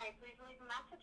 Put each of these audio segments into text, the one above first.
may please leave a message.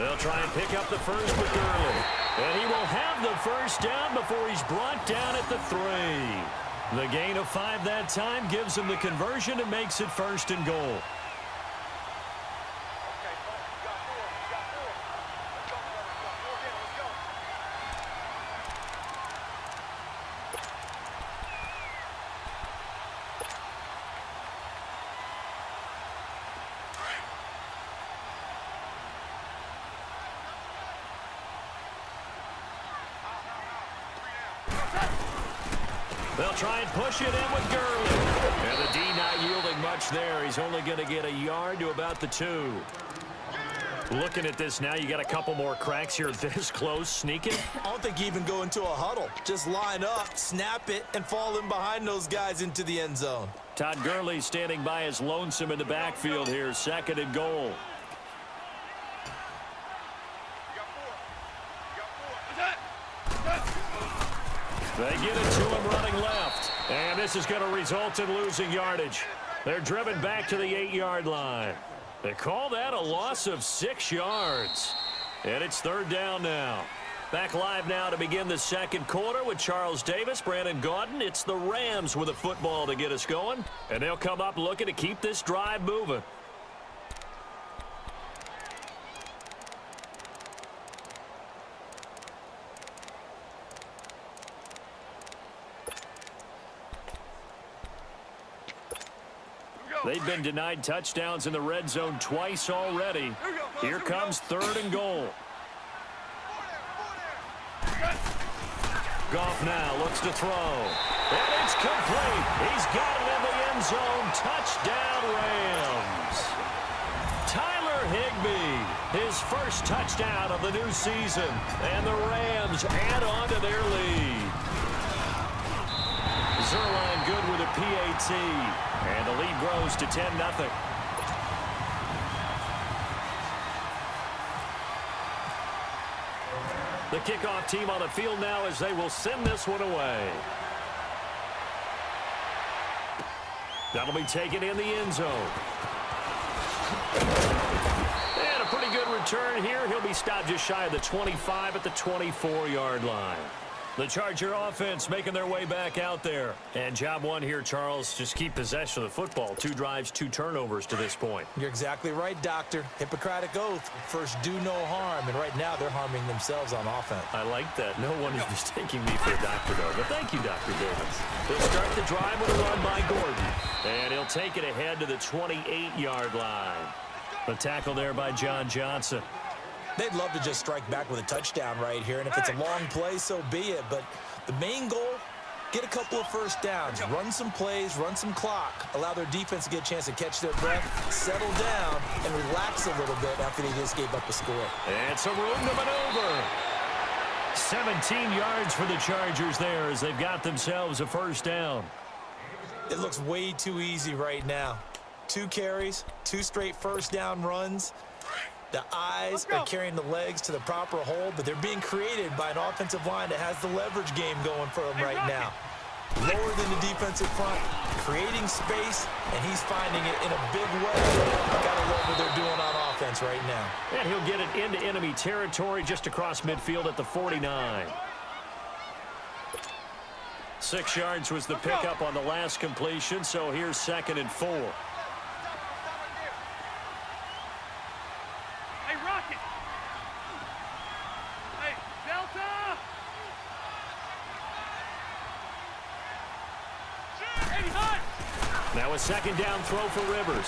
They'll try and pick up the first with Gurley. And he will have the first down before he's brought down at the 3. The gain of 5 that time gives him the conversion and makes it 1st and goal. They'll try and push it in with Gurley. And the D not yielding much there. He's only going to get a yard to about the 2. Looking at this now, you got a couple more cracks here this close. Sneaking. I don't think you even go into a huddle. Just line up, snap it, and fall in behind those guys into the end zone. Todd Gurley standing by his lonesome in the backfield here. 2nd and goal. They get it to him running left. And this is going to result in losing yardage. They're driven back to the 8-yard line. They call that a loss of 6 yards. And it's 3rd down now. Back live now to begin the second quarter with Charles Davis, Brandon Gaudin. It's the Rams with a football to get us going. And they'll come up looking to keep this drive moving. They've been denied touchdowns in the red zone twice already. Here comes 3rd and goal. Goff now looks to throw. And it's complete. He's got it in the end zone. Touchdown, Rams. Tyler Higbee, his first touchdown of the new season. And the Rams add on to their lead. Zerline good with a PAT. And the lead grows to 10-0. The kickoff team on the field now as they will send this one away. That'll be taken in the end zone. And a pretty good return here. He'll be stopped just shy of the 25 at the 24-yard line. The Charger offense making their way back out there. And job one here, Charles, just keep possession of the football. 2 drives, 2 turnovers to this point. You're exactly right, Doctor. Hippocratic oath. First, do no harm. And right now, they're harming themselves on offense. I like that. No one is mistaking me for a doctor, though. But thank you, Dr. Davis. They'll start the drive with a run by Gordon. And he'll take it ahead to the 28-yard line. The tackle there by John Johnson. They'd love to just strike back with a touchdown right here, and if it's a long play, so be it. But the main goal, get a couple of first downs, run some plays, run some clock, allow their defense to get a chance to catch their breath, settle down, and relax a little bit after they just gave up a score. And some room to maneuver. 17 yards for the Chargers there as they've got themselves a first down. It looks way too easy right now. 2 carries, 2 straight first down runs. The eyes are carrying the legs to the proper hold, but they're being created by an offensive line that has the leverage game going for them right now. Lower than the defensive front, creating space, and he's finding it in a big way. Gotta love what they're doing on offense right now. And he'll get it into enemy territory just across midfield at the 49. 6 yards was the pickup on the last completion, so here's 2nd and 4. Now a 2nd down throw for Rivers.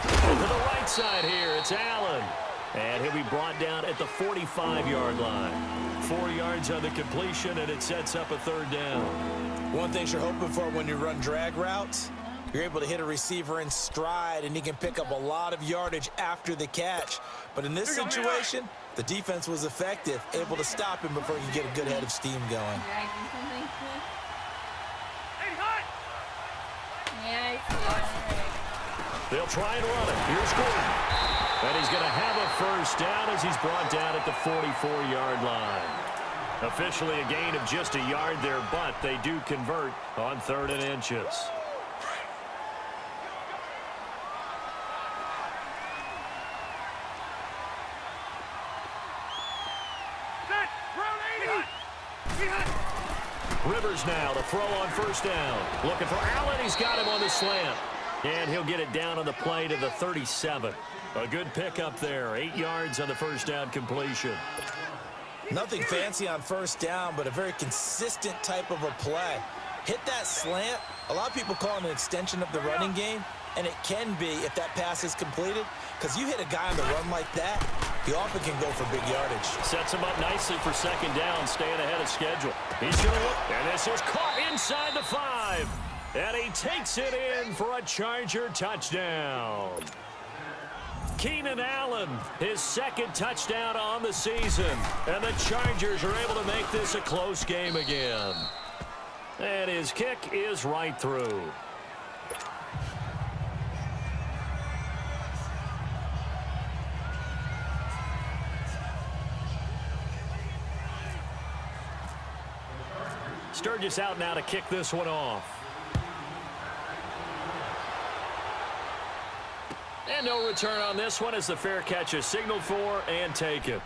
To the right side here, it's Allen. And he'll be brought down at the 45-yard line. 4 yards on the completion, and it sets up a 3rd down. One thing you're hoping for when you run drag routes, you're able to hit a receiver in stride, and he can pick up a lot of yardage after the catch. But in this situation, the defense was effective, able to stop him before he could get a good head of steam going. They'll try and run it. Here's Gordon. And he's going to have a first down as he's brought down at the 44-yard line. Officially a gain of just a yard there, but they do convert on 3rd and inches. Rivers now to throw on first down. Looking for Allen. He's got him on the slant. And he'll get it down on the play to the 37. A good pickup there. 8 yards on the first down completion. Nothing fancy on first down, but a very consistent type of a play. Hit that slant. A lot of people call it an extension of the running game, and it can be if that pass is completed, because you hit a guy on the run like that, he often can go for big yardage. Sets him up nicely for 2nd down, staying ahead of schedule. He's going to look, and this is caught inside the 5. And he takes it in for a Charger touchdown. Keenan Allen, his 2nd touchdown on the season. And the Chargers are able to make this a close game again. And his kick is right through. Sturgis out now to kick this one off. And no return on this one as the fair catch is signaled for and taken.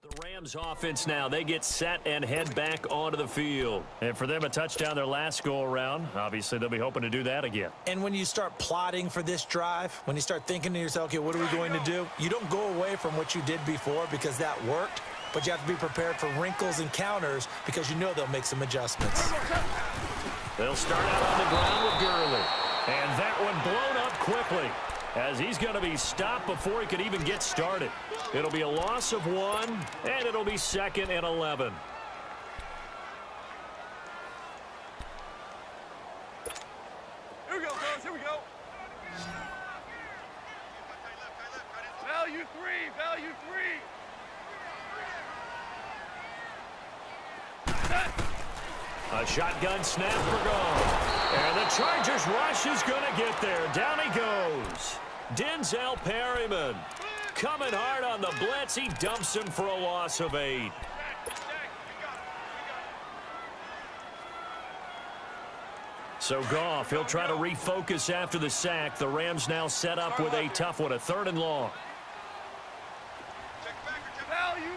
The Rams offense now, they get set and head back onto the field. And for them, a touchdown their last go-around. Obviously, they'll be hoping to do that again. And when you start plotting for this drive, when you start thinking to yourself, okay, what are we going to do? You don't go away from what you did before because that worked, but you have to be prepared for wrinkles and counters because you know they'll make some adjustments. They'll start out on the ground with Gurley. And that one blown up quickly as he's going to be stopped before he could even get started. It'll be a loss of 1, and it'll be 2nd and 11. Here we go, fellas. Here we go. Value 3. Value 3. A shotgun snap for goal. And the Chargers rush is going to get there. Down he goes. Denzel Perryman coming hard on the blitz. He dumps him for a loss of 8. So Goff, he'll try to refocus after the sack. The Rams now set up with a tough one, a 3rd and long. Value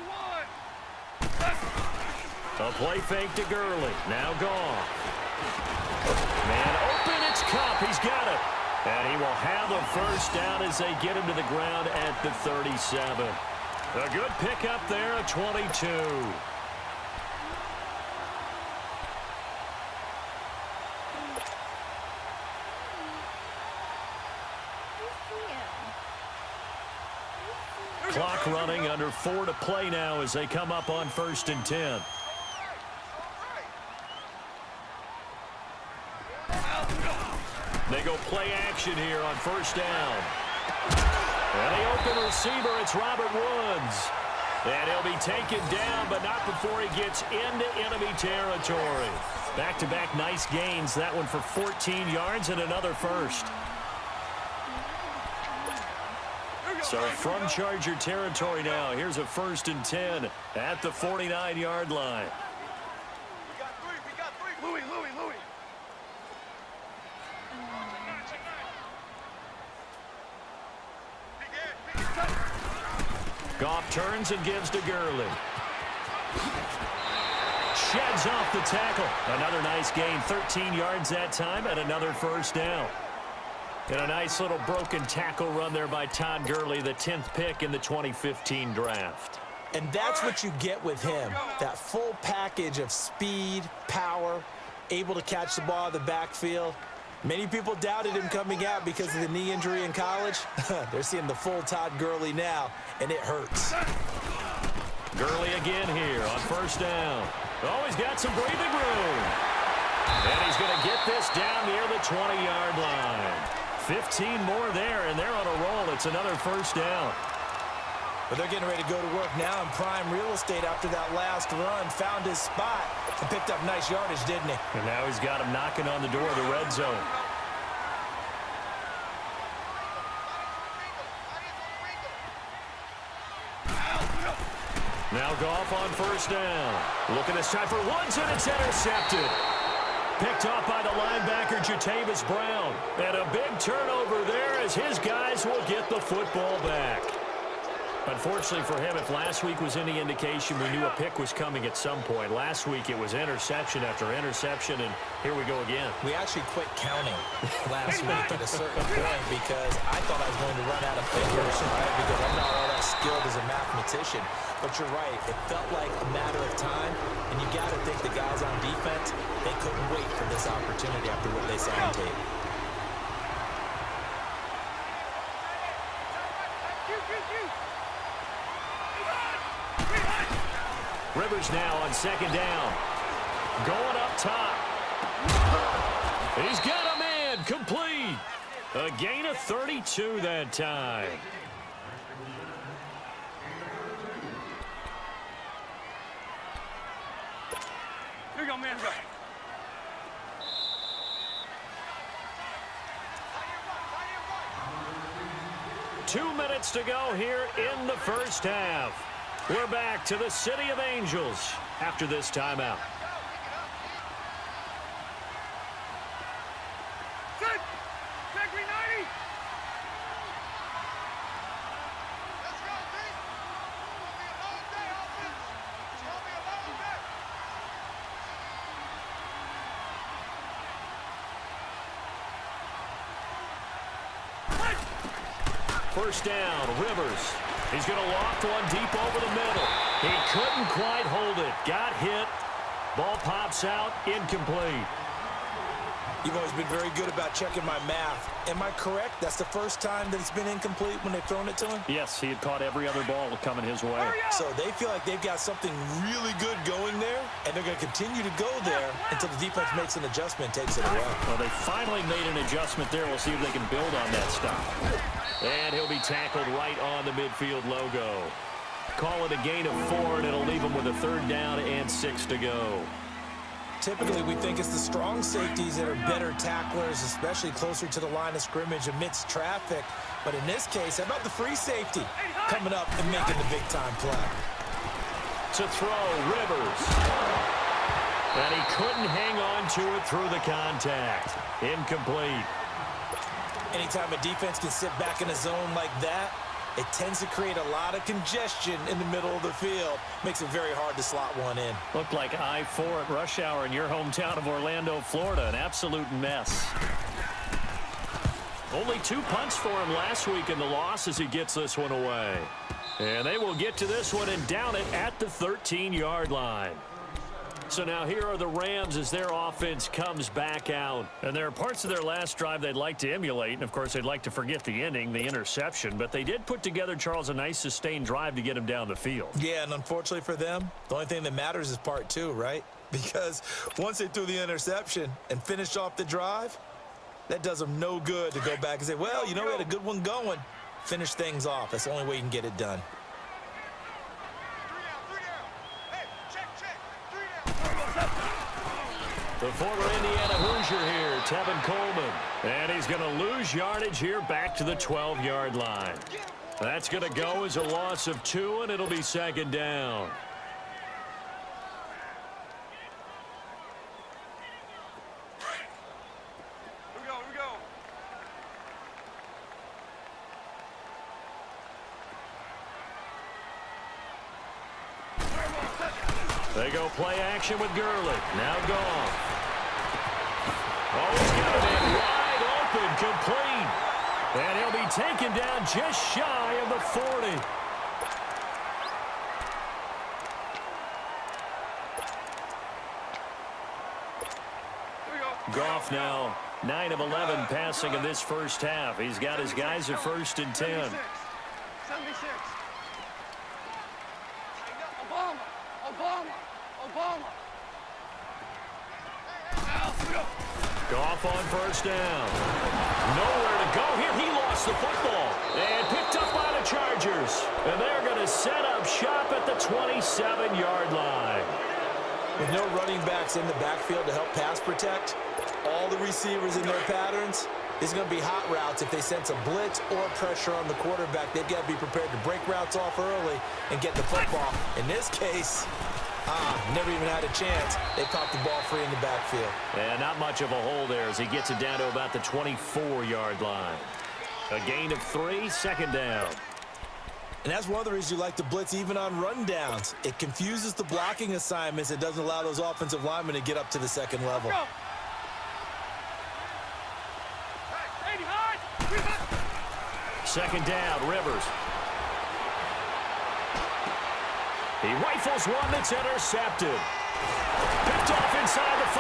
1. A play fake to Gurley. Now Goff. Man open, it's Kupp. He's got it. And he will have a first down as they get him to the ground at the 37. A good pickup there, a 22. Clock running, under 4 to play now as they come up on 1st and 10. They go play action here on 1st down. And the open receiver, it's Robert Woods. And he'll be taken down, but not before he gets into enemy territory. Back-to-back nice gains. That one for 14 yards and another first. So from Charger territory now, here's a 1st and 10 at the 49-yard line. We got 3. We got 3. Louis. Goff turns and gives to Gurley. Sheds off the tackle. Another nice gain, 13 yards that time, and another first down. And a nice little broken tackle run there by Todd Gurley, the 10th pick in the 2015 draft. And that's what you get with him, that full package of speed, power, able to catch the ball in the backfield. Many people doubted him coming out because of the knee injury in college. They're seeing the full Todd Gurley now, and it hurts. Gurley again here on 1st down. Oh, he's got some breathing room. And he's going to get this down near the 20-yard line. 15 more there, and they're on a roll. It's another first down. But they're getting ready to go to work now in prime real estate after that last run. Found his spot and picked up nice yardage, didn't he? And now he's got him knocking on the door of the red zone. Now Goff on 1st down. Looking this time for Woods, and it's intercepted. Picked off by the linebacker, Jatavis Brown. And a big turnover there as his guys will get the football back. Unfortunately for him, if last week was any indication, we knew a pick was coming at some point. Last week it was interception after interception, and here we go again. We actually quit counting last week at a certain point because I thought I was going to run out of fingers, right? Because I'm not all that skilled as a mathematician. But you're right. It felt like a matter of time, and you got to think the guys on defense, they couldn't wait for this opportunity after what they saw on tape. Rivers now on 2nd down. Going up top. He's got a man complete. A gain of 32 that time. we go, man. Go. 2 minutes to go here in the first half. We're back to the City of Angels after this timeout. Set. Set, green 90. Let's go, D. It's gonna be a long day, offense. It's gonna be a long day. First down, Rivers. He's going to loft one deep over the middle. He couldn't quite hold it. Got hit. Ball pops out, incomplete. You've always been very good about checking my math. Am I correct? That's the first time that it's been incomplete when they've thrown it to him? Yes, he had caught every other ball coming his way. So they feel like they've got something really good going there, and they're going to continue to go there until the defense makes an adjustment and takes it away. Well, they finally made an adjustment there. We'll see if they can build on that stuff. And he'll be tackled right on the midfield logo. Call it a gain of 4, and it'll leave him with a 3rd down and 6 to go. Typically, we think it's the strong safeties that are better tacklers, especially closer to the line of scrimmage amidst traffic. But in this case, how about the free safety coming up and making the big-time play? To throw, Rivers. And he couldn't hang on to it through the contact. Incomplete. Anytime a defense can sit back in a zone like that, it tends to create a lot of congestion in the middle of the field. Makes it very hard to slot one in. Looked like I-4 at rush hour in your hometown of Orlando, Florida. An absolute mess. Only 2 punts for him last week in the loss as he gets this one away. And they will get to this one and down it at the 13-yard line. So now here are the Rams as their offense comes back out. And there are parts of their last drive they'd like to emulate. And, of course, they'd like to forget the ending, the interception. But they did put together, Charles, a nice sustained drive to get him down the field. Yeah, and unfortunately for them, the only thing that matters is part 2, right? Because once they threw the interception and finished off the drive, that does them no good to go back and say, well, you know, we had a good one going. Finish things off. That's the only way you can get it done. The former Indiana Hoosier here, Tevin Coleman. And he's going to lose yardage here back to the 12-yard line. That's going to go as a loss of 2, and it'll be 2nd down. Here we go. They go play action with Gurley. Now Goff. Oh, he's got it in wide open, complete. And he'll be taken down just shy of the 40. Goff now 9 of 11 passing in this first half. He's got his guys at 1st and 10. 76. Obama. Goff on 1st down. Nowhere to go here. He lost the football. And picked up by the Chargers. And they're going to set up shop at the 27-yard line. With no running backs in the backfield to help pass protect, all the receivers in their patterns, it's going to be hot routes. If they sense a blitz or pressure on the quarterback, they've got to be prepared to break routes off early and get the football. In this case, never even had a chance. They popped the ball free in the backfield. And not much of a hole there as he gets it down to about the 24-yard line. A gain of 3, 2nd down. And that's one of the reasons you like to blitz even on rundowns. It confuses the blocking assignments. It doesn't allow those offensive linemen to get up to the 2nd level. Second down, Rivers. He rifles one that's intercepted. Picked off inside the 5.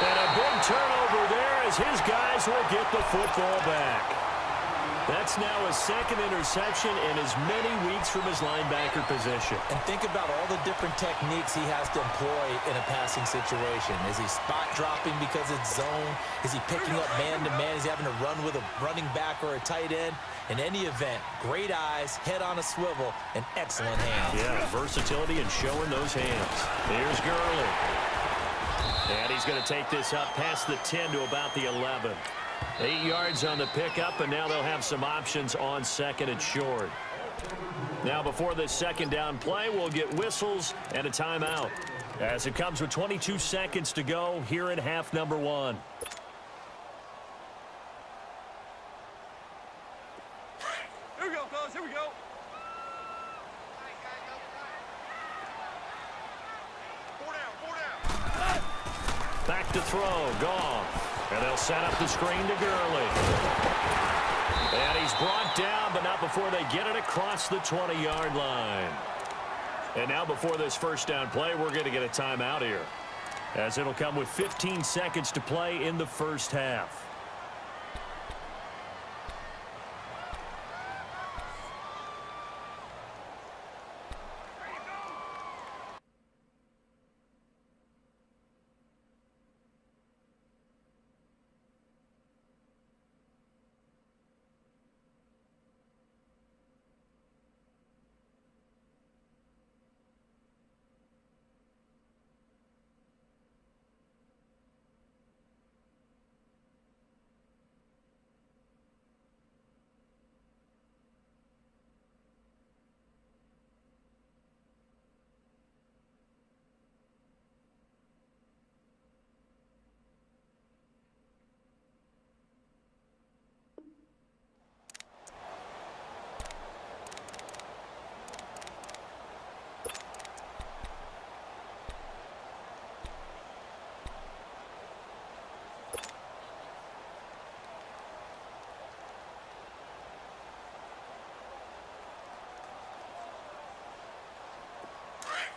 And a big turnover there as his guys will get the football back. That's now his 2nd interception in as many weeks from his linebacker position. And think about all the different techniques he has to employ in a passing situation. Is he spot dropping because it's zone? Is he picking up man-to-man? Is he having to run with a running back or a tight end? In any event, great eyes, head on a swivel, and excellent hands. Yeah, versatility and showing those hands. Here's Gurley. And he's going to take this up past the 10 to about the 11. 8 yards on the pickup, and now they'll have some options on second and short. Now before this second down play, we'll get whistles and a timeout, as it comes with 22 seconds to go here in half number 1. Here we go, fellas. Here we go. Back to throw, Goff. And they'll set up the screen to Gurley. And he's brought down, but not before they get it across the 20-yard line. And now before this first down play, we're going to get a timeout here, as it'll come with 15 seconds to play in the first half.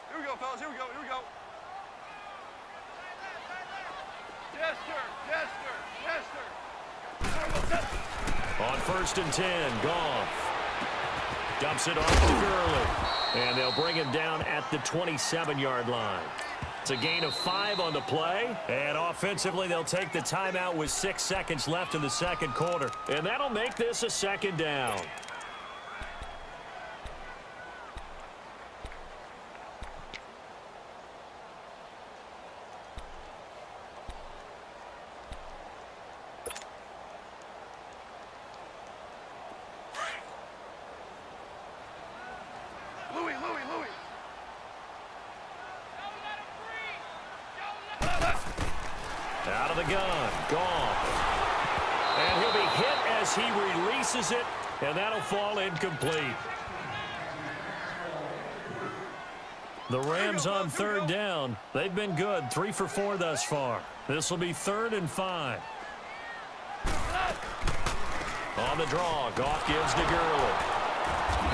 Here we go, fellas. Here we go. Here we go. Yes, sir. Yes, sir. Yes, sir. On first and 10, Goff dumps it off to Gurley. And they'll bring him down at the 27-yard line. It's a gain of 5 on the play. And offensively, they'll take the timeout with 6 seconds left in the second quarter. And that'll make this a second down. Out of the gun, Goff. And he'll be hit as he releases it, and that'll fall incomplete. The Rams on third down. They've been good, 3 for 4 thus far. This will be 3rd and 5. On the draw, Goff gives to Gurley.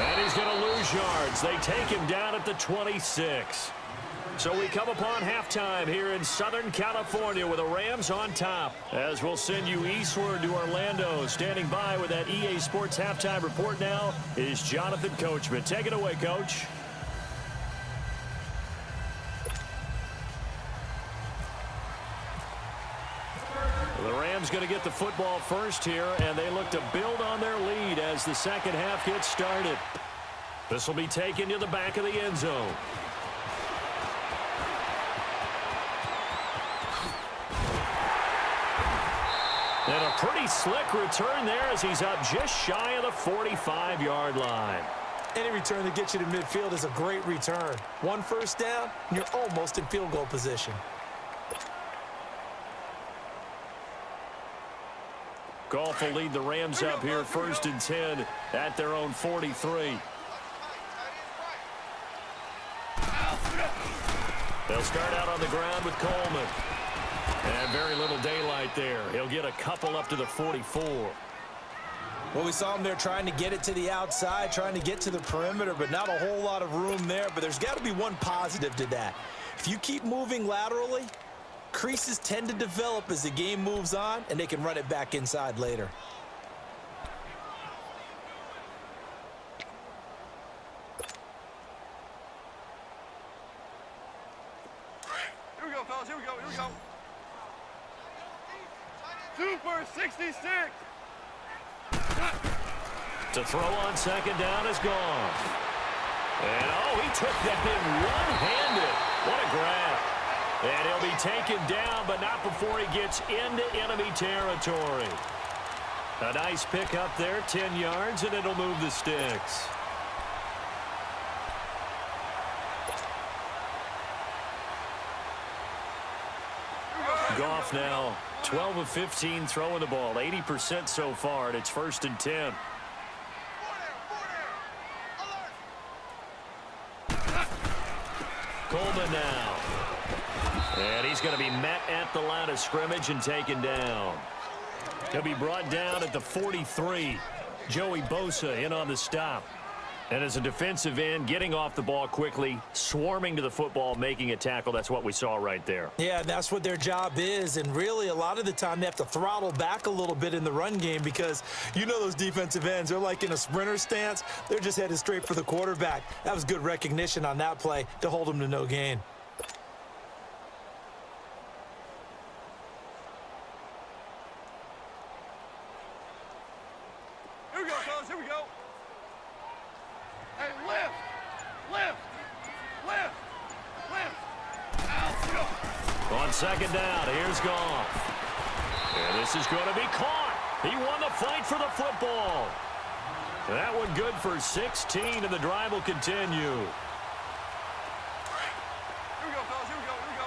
And he's going to lose yards. They take him down at the 26. So we come upon halftime here in Southern California with the Rams on top. As we'll send you eastward to Orlando. Standing by with that EA Sports halftime report now is Jonathan Coachman. Take it away, Coach. The Rams going to get the football first here, and they look to build on their lead as the second half gets started. This will be taken to the back of the end zone. And a pretty slick return there as he's up just shy of the 45-yard line. Any return that gets you to midfield is a great return. 1 first down, and you're almost in field goal position. Goff will lead the Rams up here 1st and 10 at their own 43. They'll start out on the ground with Coleman. And very little daylight there. He'll get a couple up to the 44. Well, we saw him there trying to get it to the outside, trying to get to the perimeter, but not a whole lot of room there. But there's got to be one positive to that. If you keep moving laterally, creases tend to develop as the game moves on, and they can run it back inside later. Here we go, fellas. Here we go. Here we go. 2 for 66. To throw on second down is Goff. And, oh, he took that in one-handed. What a grab. And he'll be taken down, but not before he gets into enemy territory. A nice pick up there, 10 yards, and it'll move the sticks. Goff now 12 of 15 throwing the ball, 80% so far, and it's 1st and 10. Coleman now. And he's going to be met at the line of scrimmage and taken down. He'll be brought down at the 43. Joey Bosa in on the stop. And as a defensive end, getting off the ball quickly, swarming to the football, making a tackle. That's what we saw right there. Yeah, that's what their job is. And really, a lot of the time, they have to throttle back a little bit in the run game because you know those defensive ends, they're like in a sprinter stance. They're just headed straight for the quarterback. That was good recognition on that play to hold them to no gain. Here we go, fellas. Here we go. Hey, lift. Lift. Lift. Lift. Out. On 2nd down, here's Goff. And this is going to be caught. He won the fight for the football. That one good for 16, and the drive will continue. Here we go, fellas. Here we go. Here we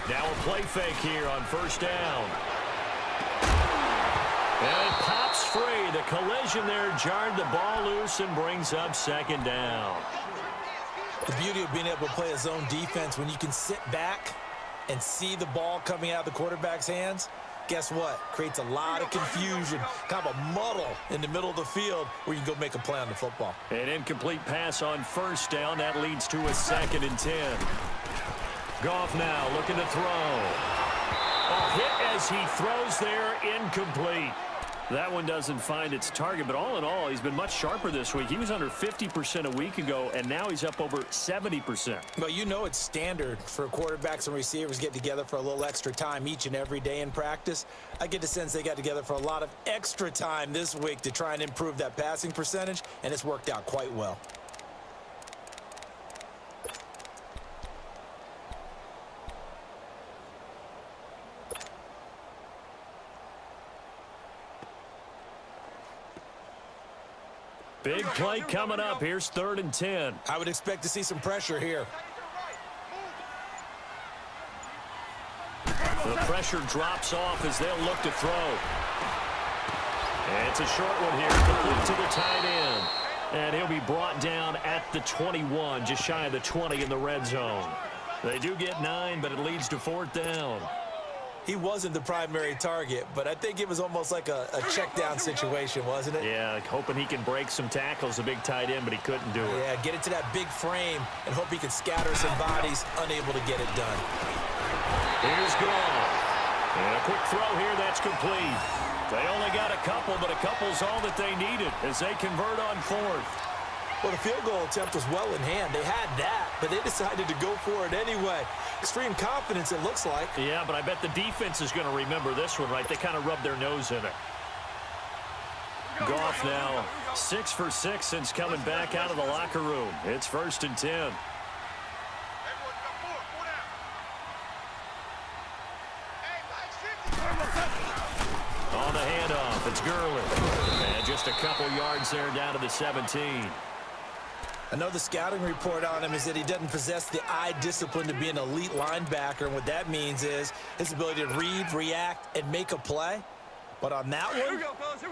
go. Now a play fake here on 1st down. And it pops free. The collision there jarred the ball loose and brings up 2nd down. The beauty of being able to play a zone defense when you can sit back and see the ball coming out of the quarterback's hands, guess what? Creates a lot of confusion, kind of a muddle in the middle of the field where you can go make a play on the football. An incomplete pass on 1st down. That leads to a 2nd and 10. Goff now looking to throw. A hit as he throws there, incomplete. That one doesn't find its target, but all in all, he's been much sharper this week. He was under 50% a week ago, and now he's up over 70%. Well, you know it's standard for quarterbacks and receivers get together for a little extra time each and every day in practice. I get the sense they got together for a lot of extra time this week to try and improve that passing percentage, and it's worked out quite well. Big play coming up. Here's 3rd and 10. I would expect to see some pressure here. The pressure drops off as they'll look to throw. And it's a short one here, complete to the tight end. And he'll be brought down at the 21, just shy of the 20 in the red zone. They do get 9, but it leads to 4th down. He wasn't the primary target, but I think it was almost like a check down situation, wasn't it? Yeah, hoping he can break some tackles, a big tight end, but he couldn't do it. Yeah, get it to that big frame and hope he can scatter some bodies, unable to get it done. Here's Goff. And a quick throw here, that's complete. They only got a couple, but a couple's all that they needed as they convert on 4th. Well, the field goal attempt was well in hand. They had that, but they decided to go for it anyway. Extreme confidence, it looks like. Yeah, but I bet the defense is going to remember this one, right? They kind of rubbed their nose in it. Goff now 6 for 6 since coming back out of the locker room. It's 1st and 10. On the handoff, it's Gurley. And just a couple yards there down to the 17. I know the scouting report on him is that he doesn't possess the eye discipline to be an elite linebacker, and what that means is his ability to read, react, and make a play. But on that one,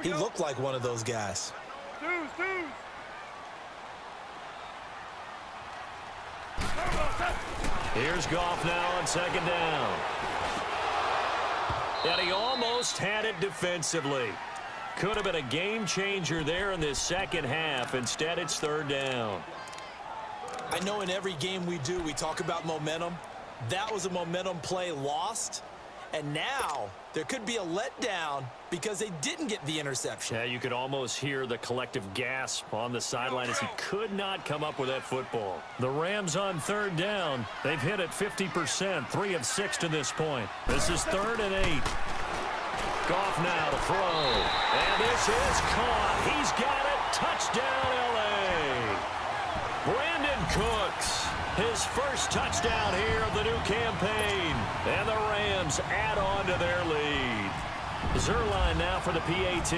he looked like one of those guys. Here's Goff now on 2nd down. And he almost had it defensively. Could have been a game changer there in this 2nd half. Instead, it's 3rd down. I know in every game we do, we talk about momentum. That was a momentum play lost. And now there could be a letdown because they didn't get the interception. Yeah, you could almost hear the collective gasp on the sideline as he could not come up with that football. The Rams on 3rd down. They've hit it 50%, 3 of 6 to this point. This is 3rd and 8. Goff now to throw. And this is caught. He's got it. Touchdown, LA. Cooks, his first touchdown here of the new campaign. And the Rams add on to their lead. Zerline now for the PAT.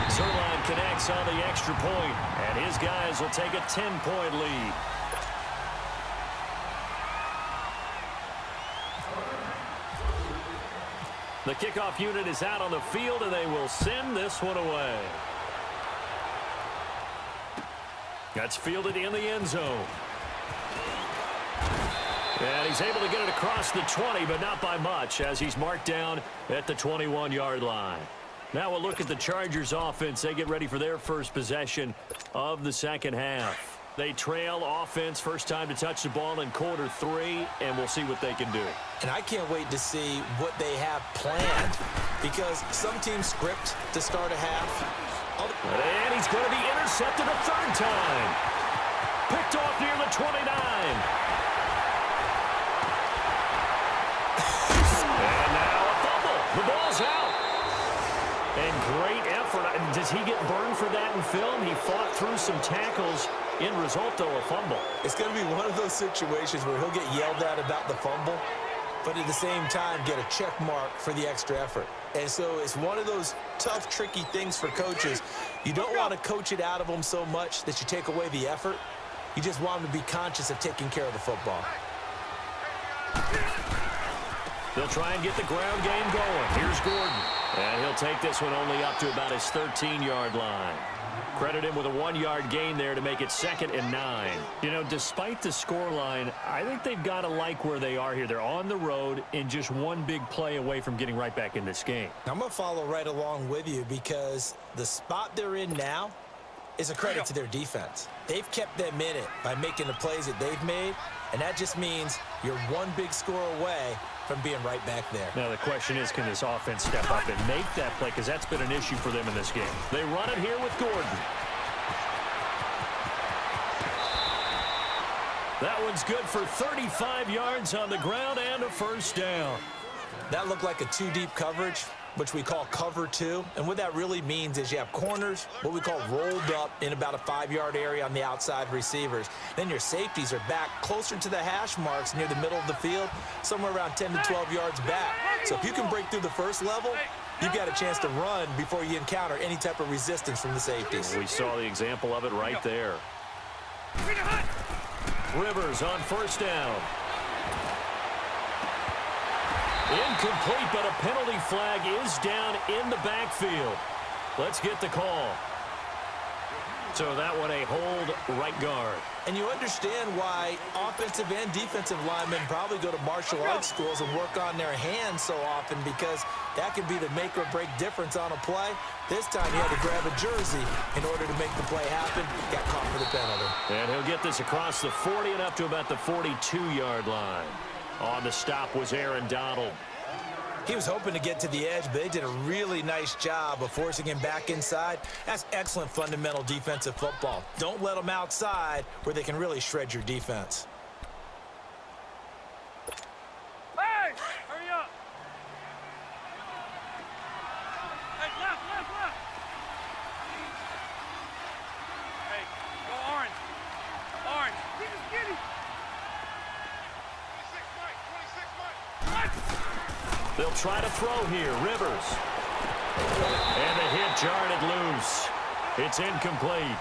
Zerline connects on the extra point, and his guys will take a 10-point lead. The kickoff unit is out on the field, and they will send this one away. That's fielded in the end zone. And he's able to get it across the 20, but not by much, as he's marked down at the 21-yard line. Now we'll look at the Chargers offense. They get ready for their first possession of the second half. They trail offense, first time to touch the ball in quarter 3, and we'll see what they can do. And I can't wait to see what they have planned, because some teams script to start a half. And he's going to be intercepted a third time. Picked off near the 29. And now a fumble. The ball's out. And great effort. Does he get burned for that in film? He fought through some tackles. End result, though, a fumble. It's going to be one of those situations where he'll get yelled at about the fumble, but at the same time get a check mark for the extra effort. And so it's one of those tough, tricky things for coaches. You don't want to coach it out of them so much that you take away the effort. You just want them to be conscious of taking care of the football. They'll try and get the ground game going. Here's Gordon. And he'll take this one only up to about his 13-yard line. Credit him with a 1-yard gain there to make it 2nd and 9. You know, despite the scoreline, I think they've got to like where they are here. They're on the road and just one big play away from getting right back in this game. I'm going to follow right along with you, because the spot they're in now is a credit to their defense. They've kept them in it by making the plays that they've made, and that just means you're one big score away from being right back there. Now the question is, can this offense step up and make that play? Because that's been an issue for them in this game. They run it here with Gordon. That one's good for 35 yards on the ground and a first down. That looked like a 2-deep coverage, which we call cover 2. And what that really means is you have corners, what we call rolled up in about a 5-yard area on the outside receivers. Then your safeties are back closer to the hash marks near the middle of the field, somewhere around 10 to 12 yards back. So if you can break through the first level, you've got a chance to run before you encounter any type of resistance from the safeties. We saw the example of it right there. Rivers on first down. Incomplete, but a penalty flag is down in the backfield. Let's get the call. So that one a hold right guard. And you understand why offensive and defensive linemen probably go to martial arts schools and work on their hands so often, because that can be the make or break difference on a play. This time he had to grab a jersey in order to make the play happen. Got caught for the penalty. And he'll get this across the 40 and up to about the 42-yard line. On the stop was Aaron Donald. He was hoping to get to the edge, but they did a really nice job of forcing him back inside. That's excellent fundamental defensive football. Don't let them outside where they can really shred your defense. Hey, hurry up. Hey, left. Hey, go orange. Orange. Get it. 26 Mike. They'll try to throw here. Rivers. And the hit jarred it loose. It's incomplete.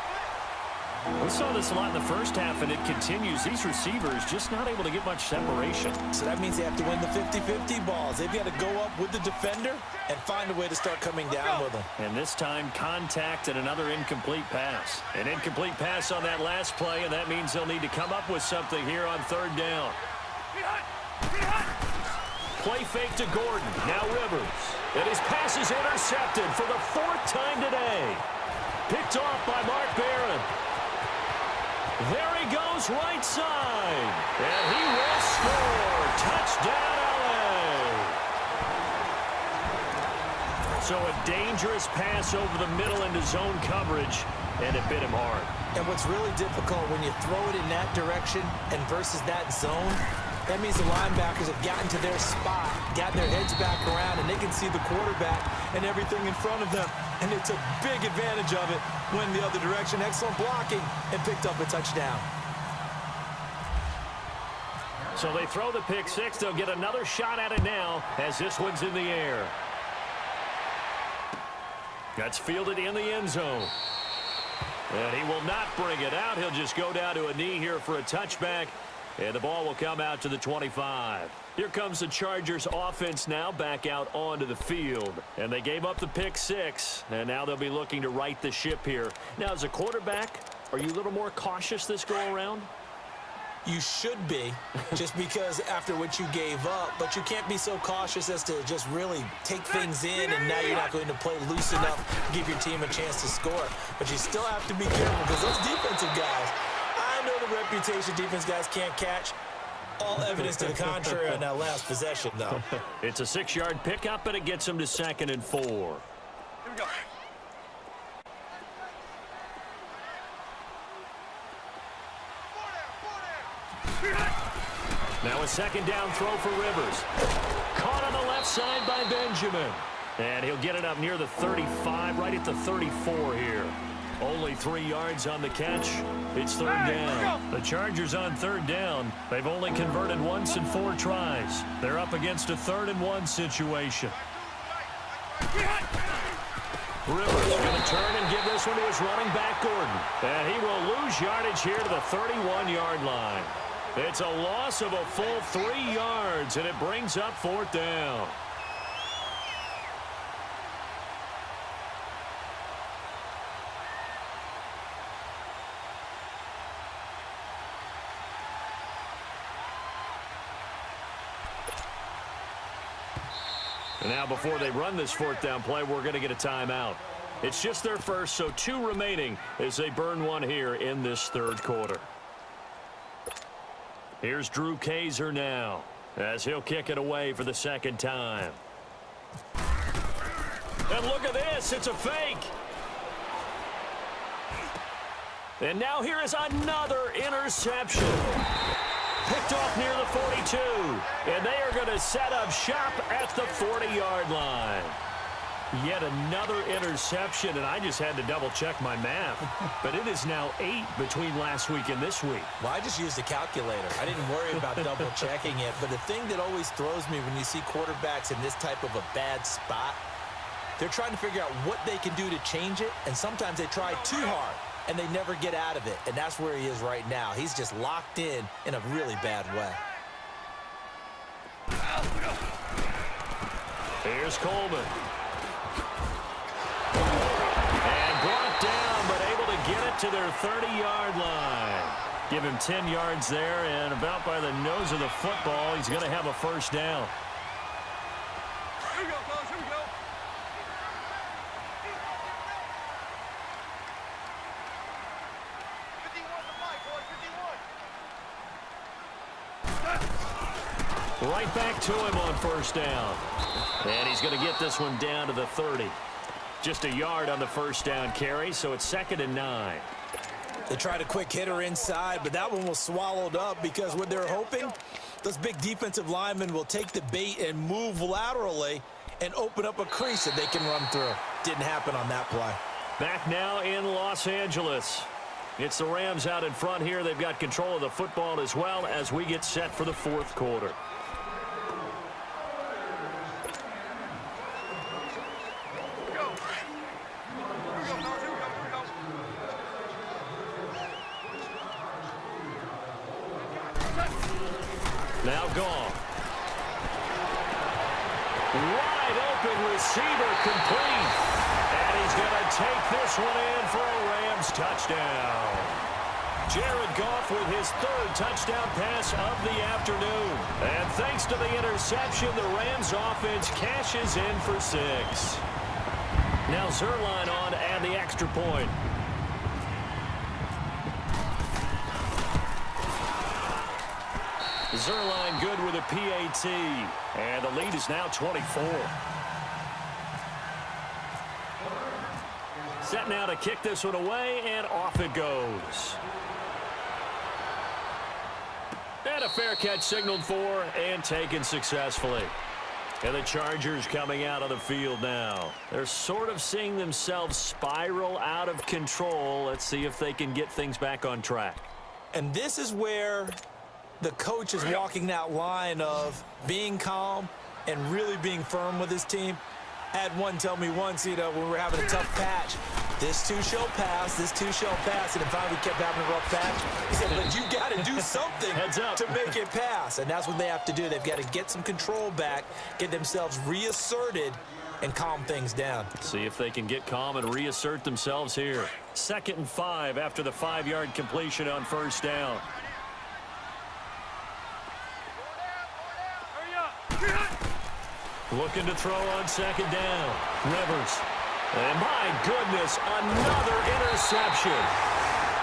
We saw this a lot in the first half, and it continues. These receivers just not able to get much separation. So that means they have to win the 50-50 balls. They've got to go up with the defender and find a way to start coming down with them. And this time, contact and another incomplete pass. An incomplete pass on that last play, and that means they'll need to come up with something here on third down. Play fake to Gordon. Now Rivers. And his pass is intercepted for the 4th time today. Picked off by Mark Barron. There he goes right side. And he will score. Touchdown, LA. So a dangerous pass over the middle into zone coverage, and it bit him hard. And what's really difficult when you throw it in that direction and versus that zone, That means the linebackers have gotten to their spot, got their heads back around, and they can see the quarterback and everything in front of them. And they took big advantage of it, went the other direction, excellent blocking, and picked up a touchdown. So they throw the pick six. They'll get another shot at it now as this one's in the air. That's fielded in the end zone. And he will not bring it out. He'll just go down to a knee here for a touchback. And the ball will come out to the 25. Here comes the Chargers offense now back out onto the field. And they gave up the pick six. And now they'll be looking to right the ship here. Now, as a quarterback, are you a little more cautious this go-around? You should be, just because after what you gave up, but you can't be so cautious as to just really take things in, and now you're not going to play loose enough to give your team a chance to score. But you still have to be careful because those defensive guys, I know the reputation defense guys can't catch. All evidence to the contrary on that last possession, though. It's a 6-yard pickup, and it gets them to 2nd and 4. Here we go. Now a 2nd down throw for Rivers. Caught on the left side by Benjamin. And he'll get it up near the 35, right at the 34 here. Only 3 yards on the catch. It's 3rd down. The Chargers on 3rd down. They've only converted once in 4 tries. They're up against a 3rd and 1 situation. Rivers going to turn and give this one to his running back, Gordon. And he will lose yardage here to the 31-yard line. It's a loss of a full 3 yards, and it brings up 4th down. And now before they run this 4th down play, we're going to get a timeout. It's just their first, so 2 remaining as they burn one here in this 3rd quarter. Here's Drew Kaiser now as he'll kick it away for the 2nd time. And look at this. It's a fake. And now here is another interception. Picked off near the 42. And they are going to set up shop at the 40-yard line. Yet another interception, and I just had to double-check my math. But it is now 8 between last week and this week. Well, I just used a calculator. I didn't worry about double-checking it. But the thing that always throws me when you see quarterbacks in this type of a bad spot, they're trying to figure out what they can do to change it, and sometimes they try too hard, and they never get out of it. And that's where he is right now. He's just locked in a really bad way. Here's Coleman. And brought down, but able to get it to their 30-yard line. Give him 10 yards there, and about by the nose of the football, he's going to have a 1st down. Here we go, fellas. Here we go. 51 to fight, boy. 51. Right back to him on 1st down. And he's going to get this one down to the 30. Just a yard on the 1st down carry, so it's 2nd and 9. They tried a quick hitter inside, but that one was swallowed up because what they're hoping, those big defensive linemen will take the bait and move laterally and open up a crease that they can run through. Didn't happen on that play. Back now in Los Angeles. It's the Rams out in front here. They've got control of the football as well as we get set for the 4th quarter. Now gone. Wide open receiver complete. And he's going to take this one in for a Rams touchdown. Jared Goff with his 3rd touchdown pass of the afternoon. And thanks to the interception, the Rams offense cashes in for 6. Now Zerline on and the extra point. Zerline good with a PAT. And the lead is now 24. Set now to kick this one away, and off it goes. And a fair catch signaled for and taken successfully. And the Chargers coming out on the field now. They're sort of seeing themselves spiral out of control. Let's see if they can get things back on track. And this is where the coach is walking that line of being calm and really being firm with his team. I had one tell me once, when we were having a tough patch, this too shall pass, this too shall pass, and then finally we kept having a rough patch. He said, but you got to do something to make it pass, and that's what they have to do. They've got to get some control back, get themselves reasserted, and calm things down. See if they can get calm and reassert themselves here. 2nd and 5 after the 5-yard completion on first down. Looking to throw on 2nd down. Rivers. And my goodness, another interception.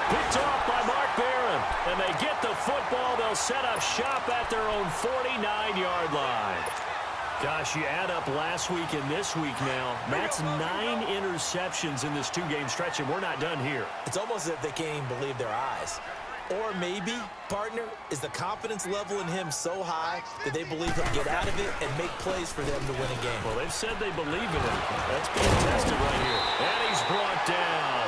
Picked off by Mark Barron. And they get the football. They'll set up shop at their own 49-yard line. Gosh, you add up last week and this week now. That's 9 interceptions in this 2-game stretch, and we're not done here. It's almost as if they can't even believe their eyes. Or maybe, partner, is the confidence level in him so high that they believe he'll get out of it and make plays for them to win a game. Well, they've said they believe in him. That's being tested right here. And he's brought down.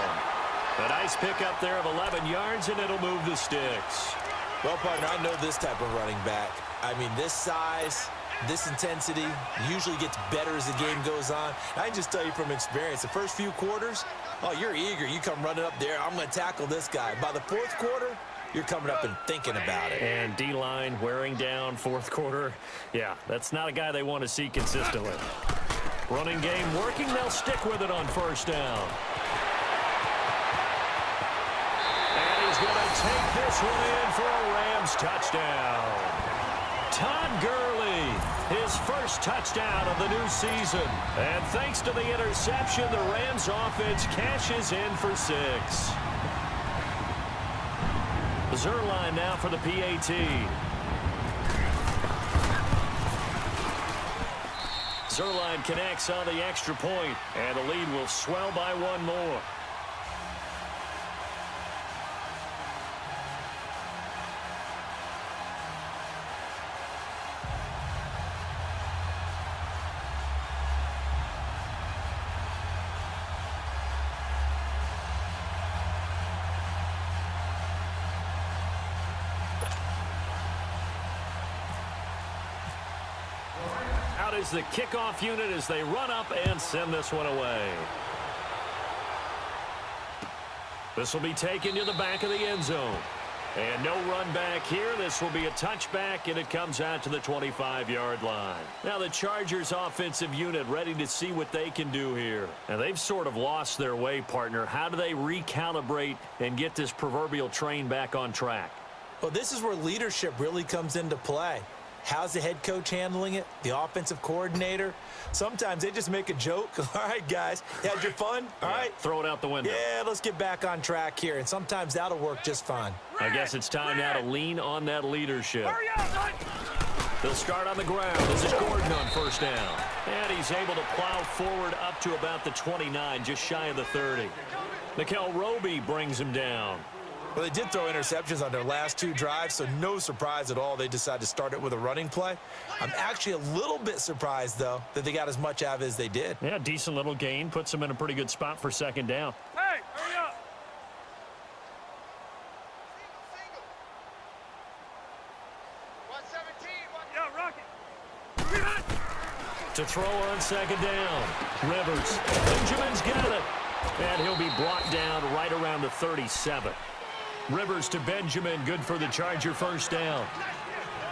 A nice pickup there of 11 yards, and it'll move the sticks. Well, partner, I know this type of running back. I mean, this size, this intensity usually gets better as the game goes on. I can just tell you from experience, the first few quarters, oh, you're eager. You come running up there. I'm going to tackle this guy. By the 4th quarter, you're coming up and thinking about it. And D-line wearing down 4th quarter. Yeah, that's not a guy they want to see consistently. Running game working. They'll stick with it on first down. And he's going to take this one in for a Rams touchdown. Todd Gurley, his first touchdown of the new season. And thanks to the interception, the Rams offense cashes in for 6. Zerline now for the PAT. Zerline connects on the extra point, and the lead will swell by 1 more. Out is the kickoff unit as they run up and send this one away. This will be taken to the back of the end zone. And no run back here. This will be a touchback, and it comes out to the 25-yard line. Now the Chargers offensive unit ready to see what they can do here. And they've sort of lost their way, partner. How do they recalibrate and get this proverbial train back on track? Well, this is where leadership really comes into play. How's the head coach handling it? The offensive coordinator? Sometimes they just make a joke. All right, guys, you had your fun? All right. Throw it out the window. Yeah, let's get back on track here. And sometimes that'll work just fine. I guess it's time now to lean on that leadership. They'll start on the ground. This is Gordon on first down. And he's able to plow forward up to about the 29, just shy of the 30. Nickel Roby brings him down. Well, they did throw interceptions on their last 2 drives, so no surprise at all they decided to start it with a running play. I'm actually a little bit surprised, though, that they got as much out of it as they did. Yeah, decent little gain. Puts them in a pretty good spot for 2nd down. Hey, hurry up. Single. 117. Yeah, rocket. To throw on 2nd down. Rivers. Benjamin's got it. And he'll be brought down right around the 37. Rivers to Benjamin, good for the Charger first down.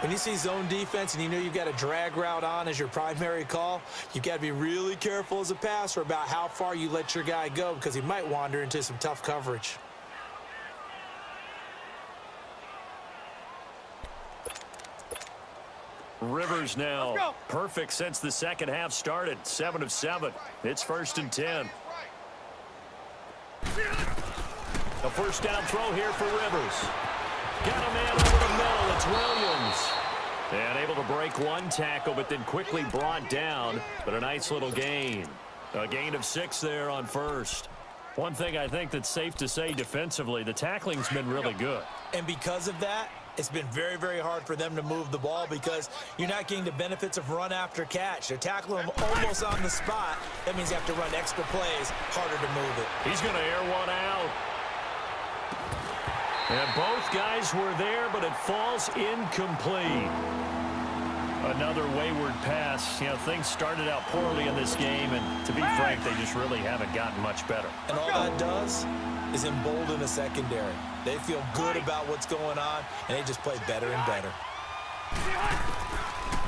When you see zone defense and you know you've got a drag route on as your primary call, you've got to be really careful as a passer about how far you let your guy go because he might wander into some tough coverage. Rivers now perfect since the second half started. 7 of 7. It's 1st and 10. A first down throw here for Rivers. Got a man over the middle. It's Williams. And able to break 1 tackle, but then quickly brought down. But a nice little gain. A gain of 6 there on first. One thing I think that's safe to say defensively, the tackling's been really good. And because of that, it's been very, very hard for them to move the ball because you're not getting the benefits of run after catch. They're tackling them almost on the spot. That means you have to run extra plays, harder to move it. He's going to air one out. And both guys were there, but it falls incomplete. Another wayward pass. You know, things started out poorly in this game, and to be frank, they just really haven't gotten much better. And all that does is embolden the secondary. They feel good about what's going on, and they just play better and better.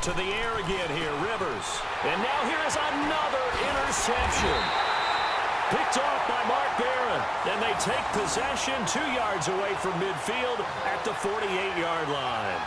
To the air again here, Rivers. And now here is another interception. Picked off by Mark Barron. And they take possession 2 yards away from midfield at the 48-yard line.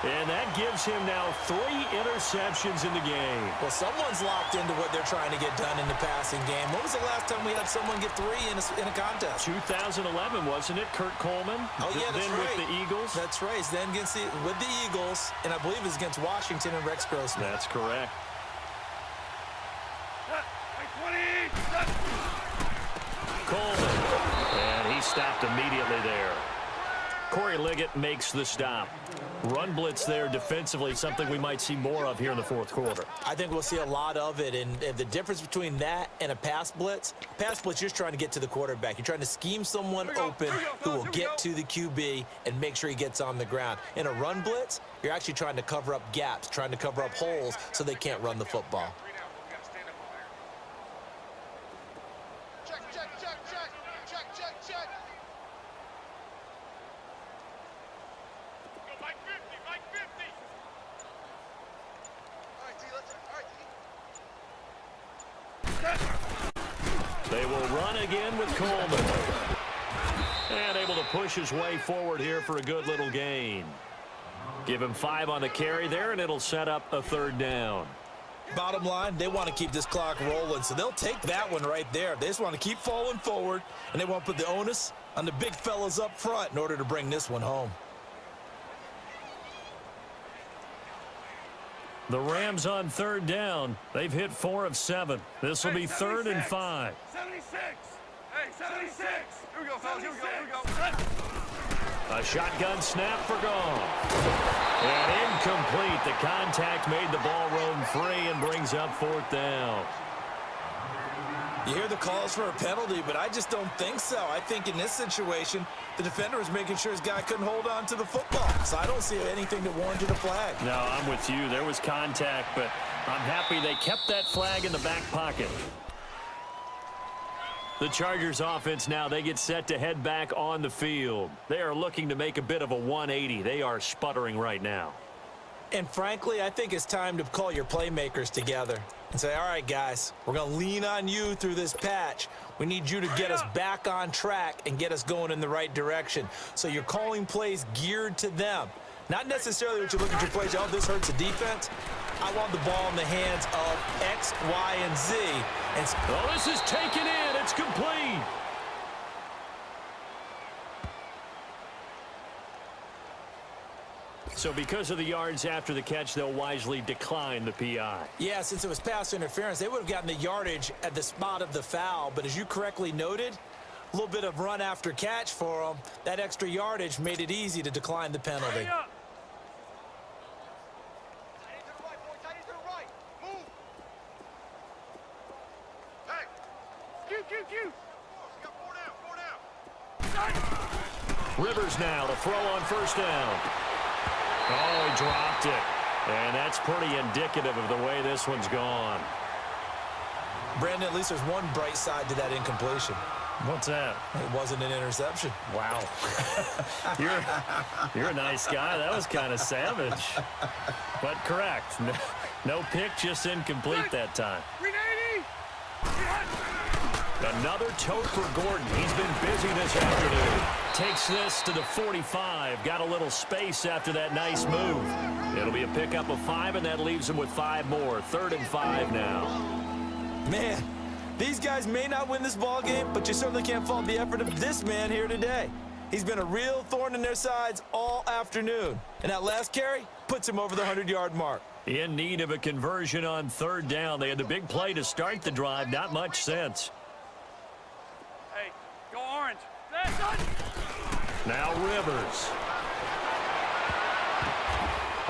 And that gives him now 3 interceptions in the game. Well, someone's locked into what they're trying to get done in the passing game. When was the last time we had someone get 3 in a contest? 2011, wasn't it? Kurt Coleman. Oh, yeah, that's then right. with the Eagles. That's right. Then with the Eagles, and I believe it was against Washington and Rex Grossman. That's correct. Coleman. And he stopped immediately there. Corey Liggett makes the stop. Run blitz there defensively, something we might see more of here in the fourth quarter. I think we'll see a lot of it, and the difference between that and a pass blitz, you're just trying to get to the quarterback. You're trying to scheme someone open who will get to the QB and make sure he gets on the ground. In a run blitz, you're actually trying to cover up gaps, trying to cover up holes so they can't run the football. They will run again with Coleman. And able to push his way forward here for a good little gain. Give him 5 on the carry there, and it'll set up a 3rd down. Bottom line, they want to keep this clock rolling, so they'll take that one right there. They just want to keep falling forward, and they want to put the onus on the big fellas up front in order to bring this one home. The Rams on 3rd down. They've hit 4 of 7. This will be 3rd and 5. 76. Hey, 76. Here we go, fellas. Here we go. A shotgun snap for Gone. And incomplete. The contact made the ball roam free and brings up 4th down. You hear the calls for a penalty, but I just don't think so. I think in this situation, the defender was making sure his guy couldn't hold on to the football. So I don't see anything that warranted a flag. No, I'm with you. There was contact, but I'm happy they kept that flag in the back pocket. The Chargers offense now, they get set to head back on the field. They are looking to make a bit of a 180. They are sputtering right now. And frankly, I think it's time to call your playmakers together and say, all right, guys, we're going to lean on you through this patch. We need you to get us back on track and get us going in the right direction. So you're calling plays geared to them. Not necessarily what you look at your plays, oh, this hurts the defense. I want the ball in the hands of X, Y, and Z. And oh, this is taken in. It's complete. So because of the yards after the catch, they'll wisely decline the PI. Yeah, since it was pass interference, they would have gotten the yardage at the spot of the foul. But as you correctly noted, a little bit of run after catch for them. That extra yardage made it easy to decline the penalty. Rivers now to throw on 1st down. Oh, he dropped it. And that's pretty indicative of the way this one's gone. Brandon, at least there's one bright side to that incompletion. What's that? It wasn't an interception. Wow. You're a nice guy. That was kind of savage. But correct. No pick, just incomplete that time. Another tote for Gordon. He's been busy this afternoon. Takes this to the 45. Got a little space after that nice move. It'll be a pickup of 5, and that leaves him with 5 more. 3rd and 5 now. Man, these guys may not win this ball game, but you certainly can't fault the effort of this man here today. He's been a real thorn in their sides all afternoon. And that last carry puts him over the 100-yard mark. In need of a conversion on 3rd down. They had the big play to start the drive. Not much sense. orange. That's on. Now Rivers.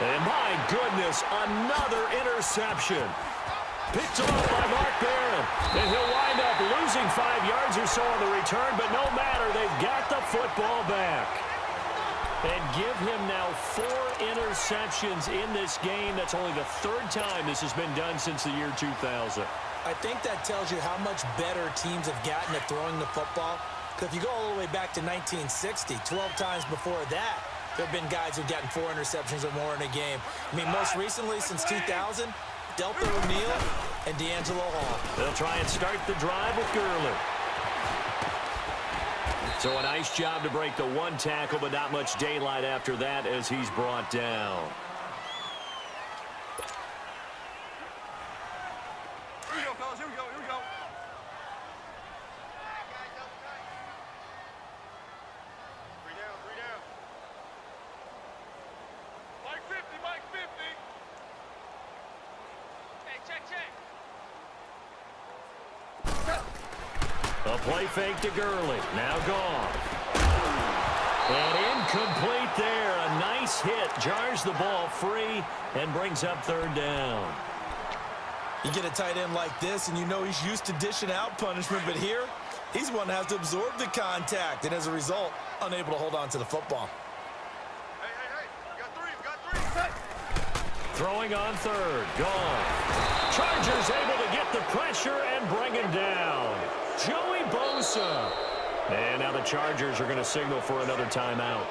And my goodness, another interception. Picked off by Mark Barron. And he'll wind up losing 5 yards or so on the return, but no matter, they've got the football back. And give him now 4 interceptions in this game. That's only the 3rd time this has been done since the year 2000. I think that tells you how much better teams have gotten at throwing the football. Because if you go all the way back to 1960, 12 times before that, there have been guys who've gotten 4 interceptions or more in a game. I mean, most recently, since 2000, Delta O'Neal and D'Angelo Hall. They'll try and start the drive with Gurley. So a nice job to break the 1 tackle, but not much daylight after that as he's brought down. Here we go, fellas. Here we go. Here we go. Three down. Three down. Mike 50. Mike 50. Hey, check. A play fake to Gurley. Now gone. And incomplete there. A nice hit. Jars the ball free and brings up 3rd down. You get a tight end like this, and you know he's used to dishing out punishment, but here, he's one that has to absorb the contact, and as a result, unable to hold on to the football. Hey. We got 3. We got 3. Throwing on 3rd. Gone. Chargers able to get the pressure and bring him down. Joey Bosa. And now the Chargers are going to signal for another timeout.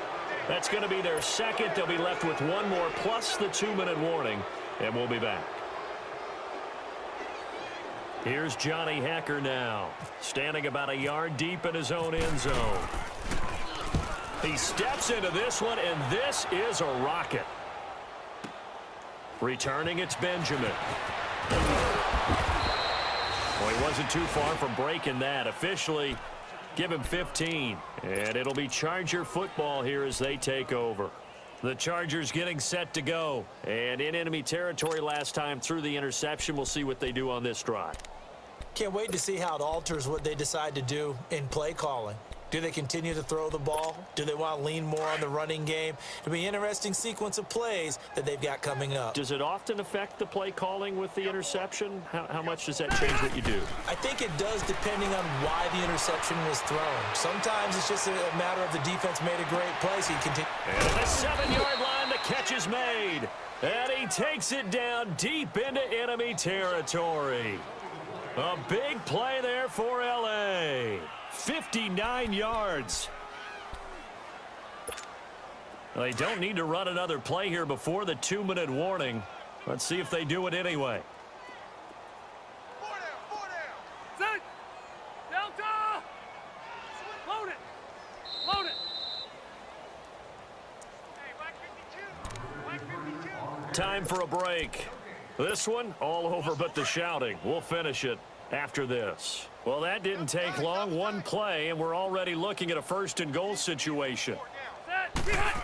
That's going to be their 2nd. They'll be left with 1 more plus the 2-minute warning, and we'll be back. Here's Johnny Hecker now, standing about a yard deep in his own end zone. He steps into this one, and this is a rocket. Returning, it's Benjamin. Well, he wasn't too far from breaking that. Officially, give him 15. And it'll be Charger football here as they take over. The Chargers getting set to go. And in enemy territory last time through the interception. We'll see what they do on this drive. Can't wait to see how it alters what they decide to do in play calling. Do they continue to throw the ball? Do they want to lean more on the running game? It'll be an interesting sequence of plays that they've got coming up. Does it often affect the play calling with the interception? How much does that change what you do? I think it does depending on why the interception was thrown. Sometimes it's just a matter of the defense made a great play, so you continue. And the 7-yard line, the catch is made. And he takes it down deep into enemy territory. A big play there for LA. 59 yards. They don't need to run another play here before the 2-minute warning. Let's see if they do it anyway. 4 down. 4 down. Set. Delta. Load it. Load it. Hey, Mike 52. Mike 52. Time for a break. This one, all over but the shouting. We'll finish it after this. Well, that didn't take long. 1 play, and we're already looking at a 1st and goal situation. Set. Behind.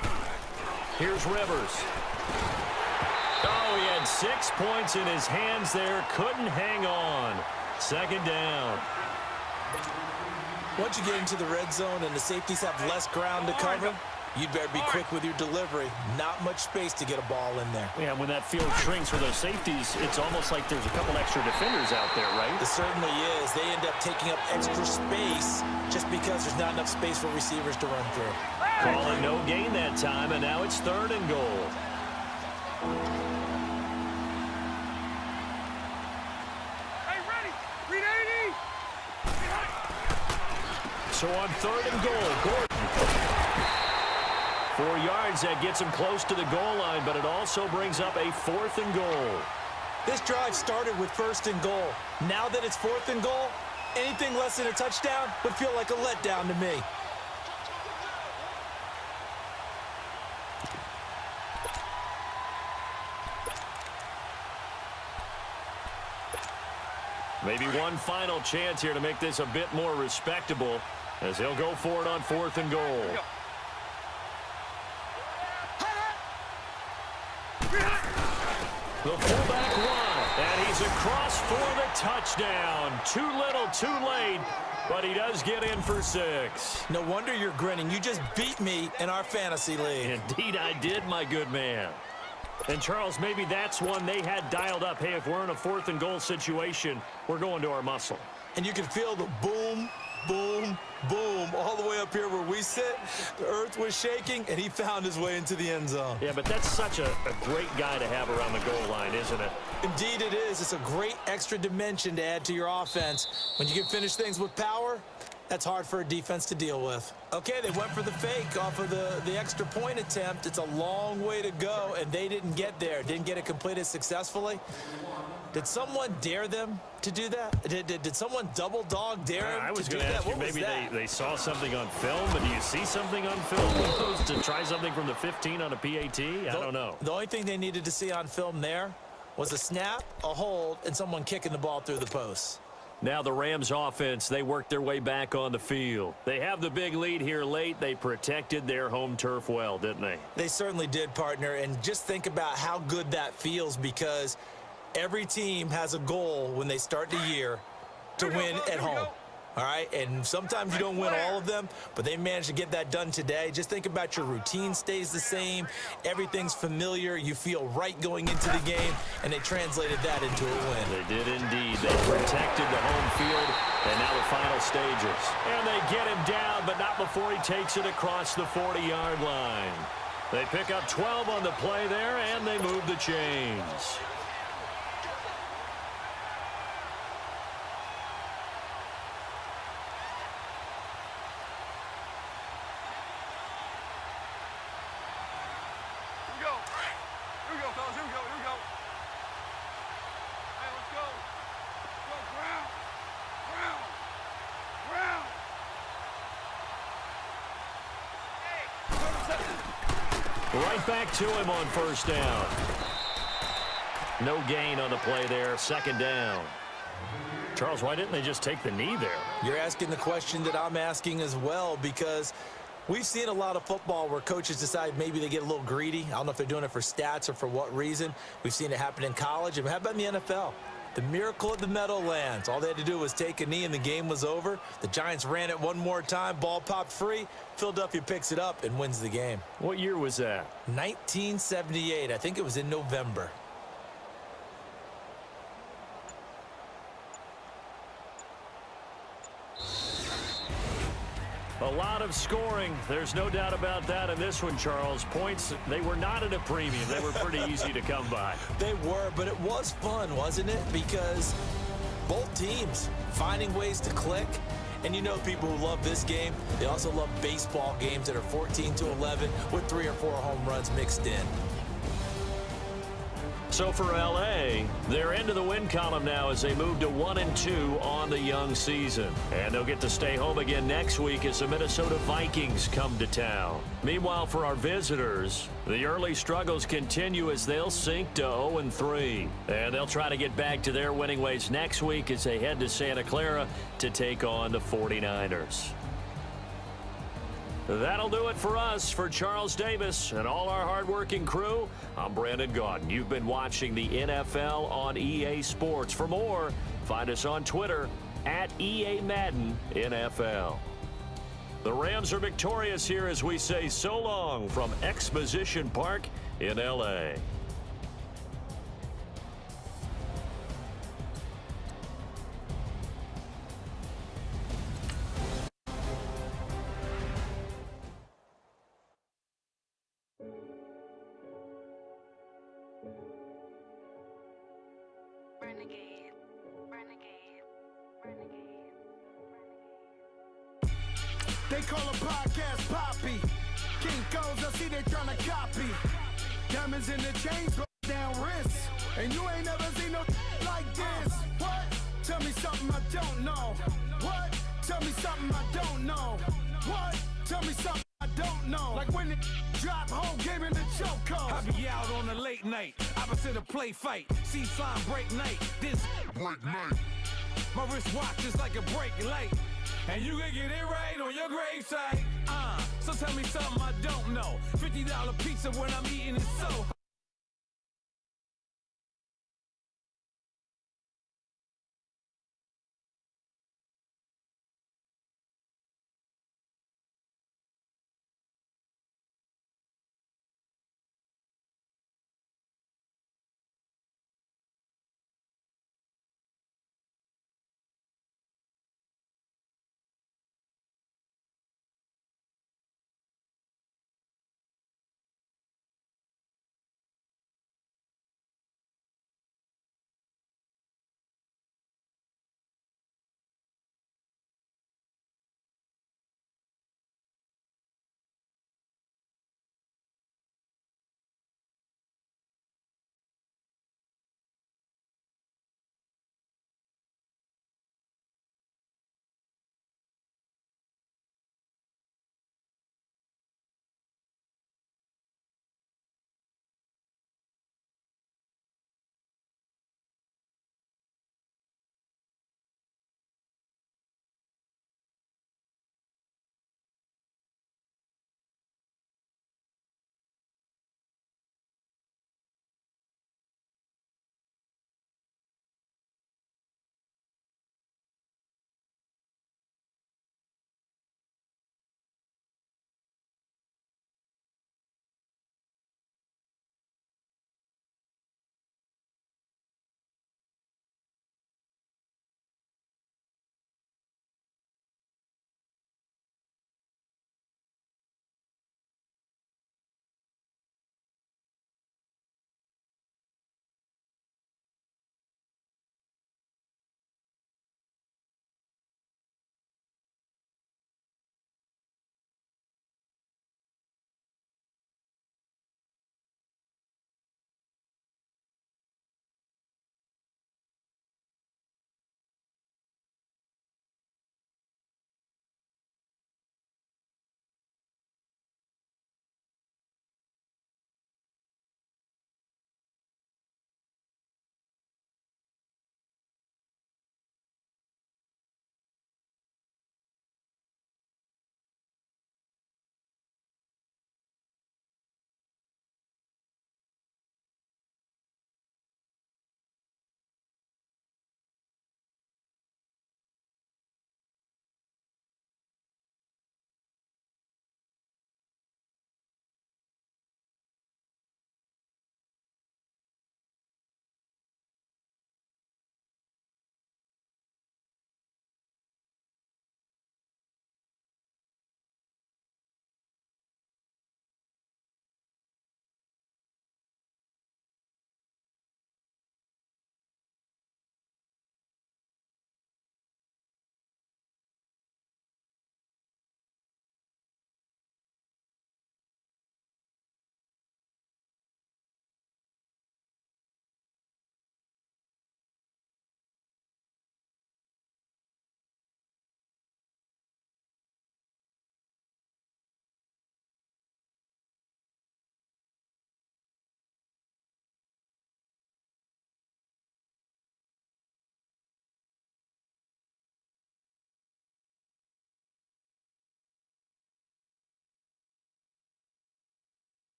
Here's Rivers. Oh, he had 6 points in his hands there. Couldn't hang on. 2nd down. Once you get into the red zone and the safeties have less ground to cover, you'd better be quick with your delivery. Not much space to get a ball in there. Yeah, when that field shrinks for those safeties, it's almost like there's a couple extra defenders out there, right? It certainly is. They end up taking up extra space just because there's not enough space for receivers to run through. Calling no gain that time, and now it's 3rd and goal. Hey, ready. 380. Behind. So on 3rd and goal, Gordon. 4 yards, that gets him close to the goal line, but it also brings up a 4th and goal. This drive started with 1st and goal. Now that it's 4th and goal, anything less than a touchdown would feel like a letdown to me. Maybe one final chance here to make this a bit more respectable as he'll go for it on 4th and goal. The fullback run, and he's across for the touchdown. Too little, too late, But he does get in for 6. No wonder you're grinning. You just beat me in our fantasy league. Indeed I did, my good man. And, Charles, maybe that's one they had dialed up. Hey, if we're in a 4th and goal situation, we're going to our muscle. And you can feel the boom, boom, boom all the way up here where we sit. The earth was shaking, and he found his way into the end zone. Yeah, but that's such a great guy to have around the goal line, isn't it? Indeed it is. It's a great extra dimension to add to your offense. When you can finish things with power, that's hard for a defense to deal with. Okay, they went for the fake off of the extra point attempt. It's a long way to go, and they didn't get there. Didn't get it completed successfully. Did someone dare them to do that? Did someone double dog dare them I was to do going to that? ask you, What was maybe that? they saw something on film, but do you see something on film opposed to try something from the 15 on a PAT? I don't know. The only thing they needed to see on film there was a snap, a hold, and someone kicking the ball through the posts. Now the Rams offense, they worked their way back on the field. They have the big lead here late. They protected their home turf well, didn't they? They certainly did, partner, and just think about how good that feels because every team has a goal when they start the year to win at home. All right, and sometimes you don't win all of them, but they managed to get that done today. Just think about your routine stays the same. Everything's familiar. You feel right going into the game, and they translated that into a win. They did indeed. They protected the home field, and now the final stages. And they get him down, but not before he takes it across the 40-yard line. They pick up 12 on the play there, and they move the chains. Right back to him on first down. No gain on the play there. Second down. Charles, why didn't they just take the knee there? You're asking the question that I'm asking as well because we've seen a lot of football where coaches decide maybe they get a little greedy. I don't know if they're doing it for stats or for what reason. We've seen it happen in college. And how about in the NFL? The miracle of the Meadowlands. All they had to do was take a knee and the game was over. The Giants ran it one more time. Ball popped free. Philadelphia picks it up and wins the game. What year was that? 1978. I think it was in November. A lot of scoring. There's no doubt about that in this one, Charles. Points, they were not at a premium. They were pretty easy to come by. They were, but it was fun, wasn't it? Because both teams finding ways to click. And you know people who love this game, they also love baseball games that are 14-11 with 3 or 4 home runs mixed in. So for LA, they're into the win column now as they move to 1-2 on the young season. And they'll get to stay home again next week as the Minnesota Vikings come to town. Meanwhile, for our visitors, the early struggles continue as they'll sink to 0-3. And they'll try to get back to their winning ways next week as they head to Santa Clara to take on the 49ers. That'll do it for us. For Charles Davis and all our hardworking crew, I'm Brandon Gaudin. You've been watching the NFL on EA Sports. For more, find us on Twitter at EA Madden NFL. The Rams are victorious here as we say so long from Exposition Park in LA. Renegade, renegade, renegade, renegade. They call a podcast Poppy. Kinkos, I see they tryna copy. Diamonds in the chains, but down wrists. And you ain't never seen no like this. What? Tell me something I don't know. What? Tell me something I don't know. What? Tell me something I don't know. Like when it drop, whole game in the chokehold. I be out on a late night, opposite a play fight. See sign break night, this break night. My wristwatch is like a break light. And you can get it right on your gravesite. So tell me something I don't know. $50 pizza when I'm eating in Soho.